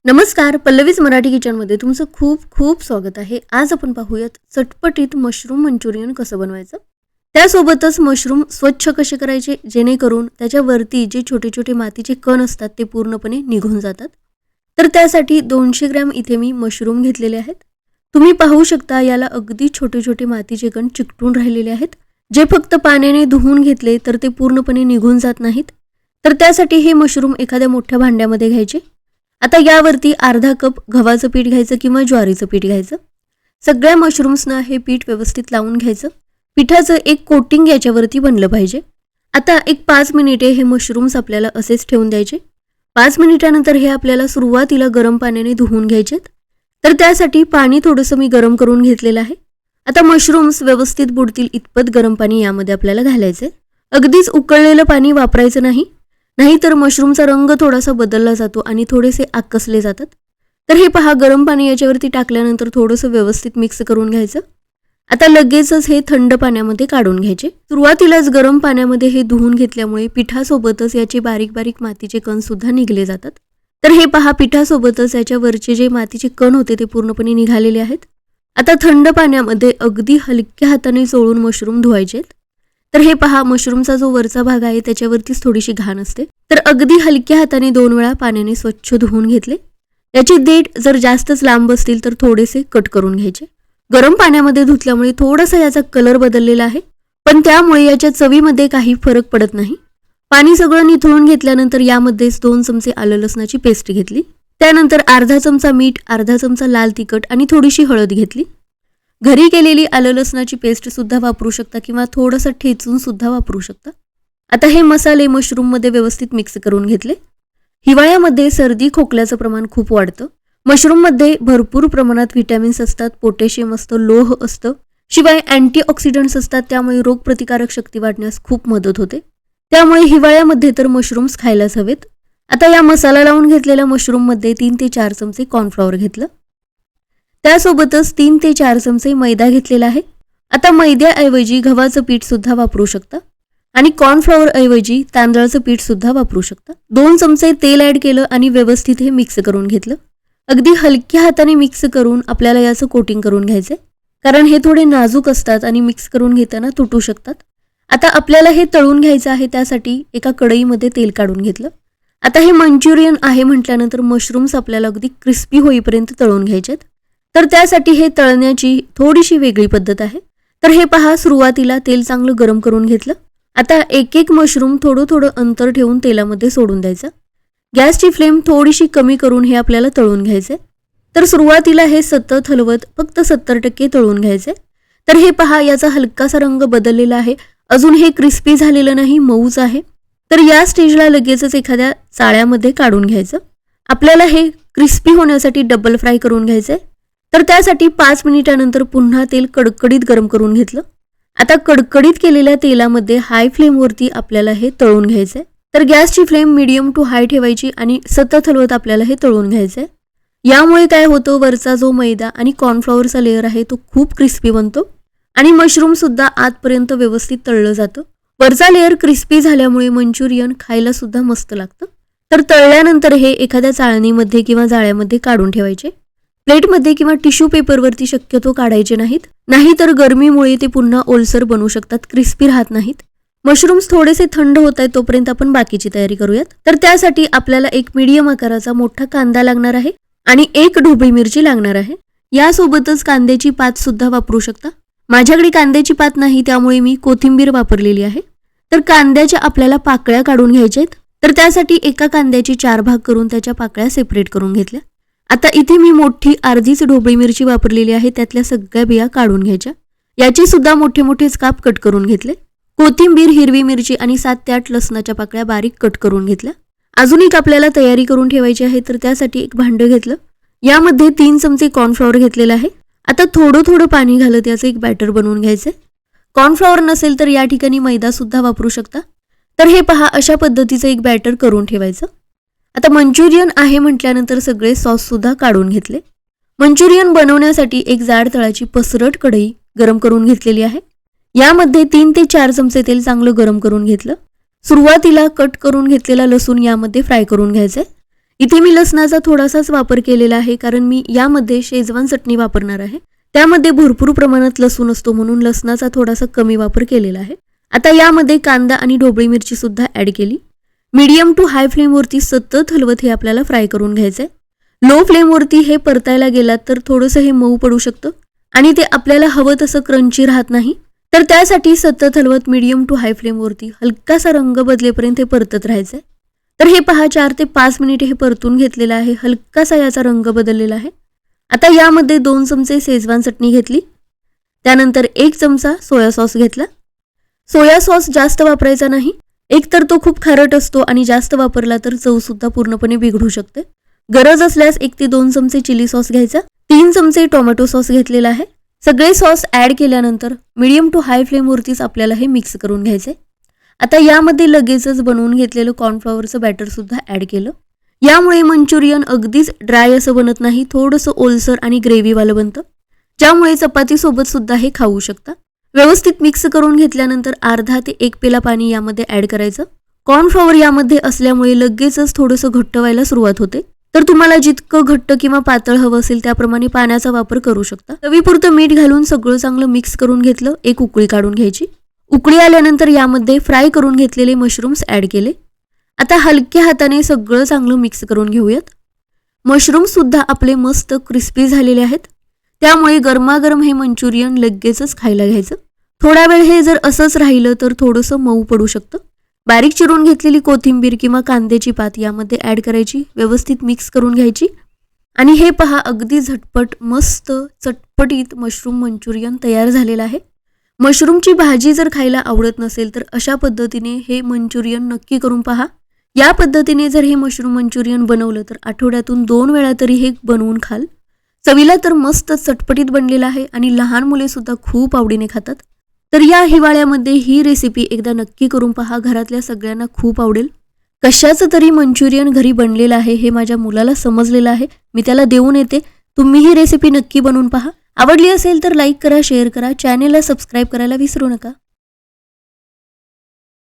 नमस्कार, पल्लवीज मराठी किचनमध्ये तुमचं खूप खूप स्वागत आहे. आज आपण पाहूयात चटपटीत मशरूम मंचुरियन कसं बनवायचं. त्यासोबतच मशरूम स्वच्छ कसे करायचे जेणेकरून त्याच्यावरती जे छोटे छोटे मातीचे कण असतात ते पूर्णपणे निघून जातात. तर त्यासाठी 200 ग्रॅम इथे मी मशरूम घेतलेले आहेत. तुम्ही पाहू शकता याला अगदी छोटे छोटे मातीचे कण चिकटून राहिलेले आहेत, जे फक्त पाण्याने धुवून घेतले तर ते पूर्णपणे निघून जात नाहीत. तर त्यासाठी हे मशरूम एखाद्या मोठ्या भांड्यामध्ये घ्यायचे. आता यावरती अर्धा कप गव्हाचं पीठ घ्यायचं किंवा ज्वारीचं पीठ घ्यायचं. सगळ्या मशरूम्सना हे पीठ व्यवस्थित लावून घ्यायचं. पिठाचं एक कोटिंग याच्यावरती बनलं पाहिजे. आता एक 5 मिनिटे हे मशरूम्स आपल्याला असेच ठेवून द्यायचे. 5 मिनिटानंतर हे आपल्याला सुरुवातीला गरम पाण्याने धुवून घ्यायचेत. तर त्यासाठी पाणी थोडंसं मी गरम करून घेतलेलं आहे. आता मशरूम्स व्यवस्थित बुडतील इतपत गरम पाणी यामध्ये आपल्याला घालायचं आहे. अगदीच उकळलेलं पाणी वापरायचं नाही, नाहीतर मशरूमचा रंग थोडासा बदलला जातो आणि थोडेसे आकसले जातात. तर हे पहा, गरम पाणी याच्यावरती टाकल्यानंतर थोडंसं व्यवस्थित मिक्स करून घ्यायचं. आता लगेचच हे थंड पाण्यामध्ये काढून घ्यायचे. सुरुवातीलाच गरम पाण्यामध्ये हे धुवून घेतल्यामुळे पिठासोबतच याचे बारीक बारीक मातीचे कण सुद्धा निघले जातात. तर हे पहा, पिठासोबतच याच्यावरचे जे मातीचे कण होते ते पूर्णपणे निघालेले आहेत. आता थंड पाण्यामध्ये अगदी हलक्या हाताने चोळून मशरूम धुवायचे. तर हे पहा, मशरूमचा जो वरचा भाग आहे त्याच्यावरतीच थोडीशी घाण असते. तर अगदी हलक्या हाताने 2 वेळा पाण्याने स्वच्छ धुवून घेतले. याची देठ जर जास्तच लांब असतील तर थोडेसे कट करून घ्यायचे. गरम पाण्यामध्ये धुतल्यामुळे थोडासा याचा कलर बदललेला आहे, पण त्यामुळे याच्या चवीमध्ये काही फरक पडत नाही. पाणी सगळं निथळून घेतल्यानंतर यामध्येच 2 चमचे आलं लसणाची पेस्ट घेतली. त्यानंतर अर्धा चमचा मीठ, अर्धा चमचा लाल तिखट आणि थोडीशी हळद घेतली. घरी केलेली आलं लसणाची पेस्ट सुद्धा वापरू शकता किंवा थोडंसं ठेचून सुद्धा वापरू शकता. आता हे मसाले मशरूममध्ये व्यवस्थित मिक्स करून घेतले. हिवाळ्यामध्ये सर्दी खोकल्याचं प्रमाण खूप वाढतं. मशरूममध्ये भरपूर प्रमाणात व्हिटॅमिन्स असतात, पोटॅशियम असतं, लोह असतं, शिवाय अँटीऑक्सिडंट्स असतात. त्यामुळे रोगप्रतिकारक शक्ती वाढण्यास खूप मदत होते. त्यामुळे हिवाळ्यामध्ये तर मशरूम्स खायलाच हवेत. आता या मसाला लावून घेतलेल्या मशरूममध्ये 3 ते 4 चमचे कॉर्नफ्लॉवर घेतलं. त्यासोबतच 3 ते 4 चमचे मैदा घेतलेला आहे. आता मैद्याऐवजी गव्हाचं पीठ सुद्धा वापरू शकता आणि कॉर्नफ्लॉवर ऐवजी तांदळाचं पीठ सुद्धा वापरू शकता. 2 चमचे तेल ॲड केलं आणि व्यवस्थित हे मिक्स करून घेतलं. अगदी हलक्या हाताने मिक्स करून आपल्याला याचं कोटिंग करून घ्यायचंय, कारण हे थोडे नाजूक असतात आणि मिक्स करून घेताना तुटू शकतात. आता आपल्याला हे तळून घ्यायचं आहे. त्यासाठी एका कढईमध्ये तेल काढून घेतलं. आता हे मंचुरियन आहे म्हटल्यानंतर मशरूम्स आपल्याला अगदी क्रिस्पी होईपर्यंत तळून घ्यायचेत. तर त्यासाठी हे तळण्याची थोडीशी वेगळी पद्धत आहे. तर हे पहा, सुरुवातीला तेल चांगलं गरम करून घेतलं. आता एक एक मशरूम थोडं थोडं अंतर ठेवून तेलामध्ये सोडून द्यायचं. गॅसची फ्लेम थोडीशी कमी करून हे आपल्याला तळून घ्यायचे. तर सुरुवातीला हे सतत हलवत फक्त 70% तळून घ्यायचे. तर हे पहा, याचा हलकासा रंग बदललेला आहे. अजून हे क्रिस्पी झालेलं नाही, मऊच आहे. तर या स्टेजला लगेचच एखाद्या चाळ्यामध्ये काढून घ्यायचं. आपल्याला हे क्रिस्पी होण्यासाठी डबल फ्राय करून घ्यायचंय. तर त्यासाठी 5 मिनिटानंतर पुन्हा तेल कडकडीत गरम करून घेतलं. आता कडकडीत केलेल्या तेलामध्ये हाय फ्लेमवरती आपल्याला हे तळून घ्यायचंय. तर गॅसची फ्लेम मीडियम टू हाय ठेवायची आणि सतत हलवत आपल्याला हे तळून घ्यायचंय. यामुळे काय होतं, वरचा जो मैदा आणि कॉर्नफ्लॉवरचा लेअर आहे तो खूप क्रिस्पी बनतो आणि मशरूम सुद्धा आतपर्यंत व्यवस्थित तळलं जातं. वरचा लेअर क्रिस्पी झाल्यामुळे मंचुरियन खायला सुद्धा मस्त लागतं. तर तळल्यानंतर हे एखाद्या चाळणीमध्ये किंवा जाळ्यामध्ये काढून ठेवायचे. प्लेटमध्ये किंवा टिश्यू पेपरवरती शक्यतो काढायचे नाहीत, नाहीतर गरमीमुळे ते पुन्हा ओलसर बनू शकतात, क्रिस्पी राहत नाहीत. मशरूम्स थोडेसे थंड होत आहेत तोपर्यंत आपण बाकीची तयारी करूयात. तर त्यासाठी आपल्याला एक मीडियम आकाराचा मोठा कांदा लागणार आहे आणि 1 ढोबळी मिरची लागणार आहे. यासोबतच कांद्याची पात सुद्धा वापरू शकता. माझ्याकडे कांद्याची पात नाही, त्यामुळे मी कोथिंबीर वापरलेली आहे. तर कांद्याच्या आपल्याला पाकळ्या काढून घ्यायच्या आहेत. तर त्यासाठी एका कांद्याची 4 भाग करून त्याच्या पाकळ्या सेपरेट करून घेतल्या. आता इथे मी मोठी अर्धीच ढोबळी मिरची वापरलेली आहे. त्यातल्या सगळ्या बिया काढून घ्यायच्या. याचे सुद्धा मोठे मोठे काप कट करून घेतले. कोथिंबीर, हिरवी मिरची आणि 7 ते 8 लसणाच्या पाकळ्या बारीक कट करून घेतल्या. अजून एक आपल्याला तयारी करून ठेवायची आहे. तर त्यासाठी एक भांडं घेतलं. यामध्ये 3 चमचे कॉर्नफ्लॉवर घेतलेलं आहे. आता थोडं थोडं पाणी घालत याचं एक बॅटर बनवून घ्यायचंय. कॉर्नफ्लॉवर नसेल तर या ठिकाणी मैदा सुद्धा वापरू शकता. तर हे पहा, अशा पद्धतीचं एक बॅटर करून ठेवायचं. आता मंचुरियन आहे म्हटल्यानंतर सगळे सॉस सुद्धा काढून घेतले. मंचुरियन बनवण्यासाठी एक जाड तळाची पसरट कढई गरम करून घेतलेली आहे. यामध्ये 3 ते 4 चमचे तेल चांगलं गरम करून घेतलं. सुरुवातीला कट करून घेतलेला लसूण यामध्ये फ्राय करून घ्यायचा आहे. इथे मी लसणाचा थोडासाच वापर केलेला आहे, कारण मी यामध्ये शेजवान चटणी वापरणार आहे. त्यामध्ये भरपूर प्रमाणात लसूण असतो, म्हणून लसणाचा थोडासा कमी वापर केलेला आहे. आता यामध्ये कांदा आणि ढोबळी मिरची सुद्धा ॲड केली. मीडियम टू हाय फ्लेमवरती सतत हलवत हे आपल्याला फ्राय करून घ्यायचं आहे. लो फ्लेमवरती हे परतायला गेलात तर थोडंसं हे मऊ पडू शकतं आणि ते आपल्याला हवं तसं क्रंची राहत नाही. तर त्यासाठी सतत हलवत मीडियम टू हाय फ्लेमवरती हलकासा रंग बदलेपर्यंत हे परतत राहायचं आहे. तर हे पहा 4 ते 5 मिनिटे हे परतून घेतलेलं आहे. हलकासा याचा रंग बदललेला आहे. आता यामध्ये 2 चमचे शेजवान चटणी घेतली. त्यानंतर 1 चमचा सोया सॉस घेतला. सोया सॉस जास्त वापरायचा नाही, एकतर तो खूप खारट असतो आणि जास्त वापरला तर चवसुद्धा पूर्णपणे बिघडू शकते. गरज असल्यास 1 ते 2 चमचे चिली सॉस घ्यायचा. 3 चमचे टोमॅटो सॉस घेतलेला आहे. सगळे सॉस ॲड केल्यानंतर मीडियम टू हाय फ्लेमवरतीच आपल्याला हे मिक्स करून घ्यायचे. आता यामध्ये लगेचच बनवून घेतलेलं कॉर्नफ्लॉवरचं बॅटरसुद्धा ॲड केलं. यामुळे मंचुरियन अगदीच ड्राय असं बनत नाही, थोडंसं ओलसर आणि ग्रेव्हीवालं बनतं, ज्यामुळे चपातीसोबत सुद्धा हे खाऊ शकता. व्यवस्थित मिक्स करून घेतल्यानंतर अर्धा ते 1 पेला पाणी यामध्ये ॲड करायचं. कॉर्नफ्लॉवर यामध्ये असल्यामुळे लगेचच थोडंसं घट्ट व्हायला सुरुवात होते. तर तुम्हाला जितकं घट्ट किंवा पातळ हवं असेल त्याप्रमाणे पाण्याचा वापर करू शकता. चवीपुरतं मीठ घालून सगळं चांगलं मिक्स करून घेतलं. एक उकळी काढून घ्यायची. उकळी आल्यानंतर यामध्ये फ्राय करून घेतलेले मशरूम्स ॲड केले. आता हलक्या हाताने सगळं चांगलं मिक्स करून घेऊयात. मशरूमसुद्धा आपले मस्त क्रिस्पी झालेले आहेत, त्यामुळे गरमागरम हे मंचुरियन लगेचच खायला घ्यायचं. थोडा वेळ हे जर असंच राहिलं तर थोडंसं मऊ पडू शकतं. बारीक चिरून घेतलेली कोथिंबीर किंवा कांद्याची पात यामध्ये ॲड करायची. व्यवस्थित मिक्स करून घ्यायची आणि हे पहा अगदी झटपट मस्त चटपटीत मशरूम मंचुरियन तयार झालेलं आहे. मशरूमची भाजी जर खायला आवडत नसेल तर अशा पद्धतीने हे मंचुरियन नक्की करून पहा. या पद्धतीने जर हे मशरूम मंचुरियन बनवलं तर आठवड्यातून 2 वेळा तरी हे बनवून खाल. चवीला तर मस्त चटपटीत बनलेलं आहे आणि लहान मुले सुद्धा खूप आवडीने खातात. तर या हिवाळ्यामध्ये ही रेसिपी एकदा नक्की करून पहा. घरातल्या सगळ्यांना खूप आवडेल. कशाचं तरी मंचुरियन घरी बनलेलं आहे हे माझ्या मुलाला समजलेलं आहे. मी त्याला देऊन येते. तुम्ही ही रेसिपी नक्की बनवून पहा. आवडली असेल तर लाईक करा, शेअर करा, चॅनेलला सबस्क्राईब करायला विसरू नका.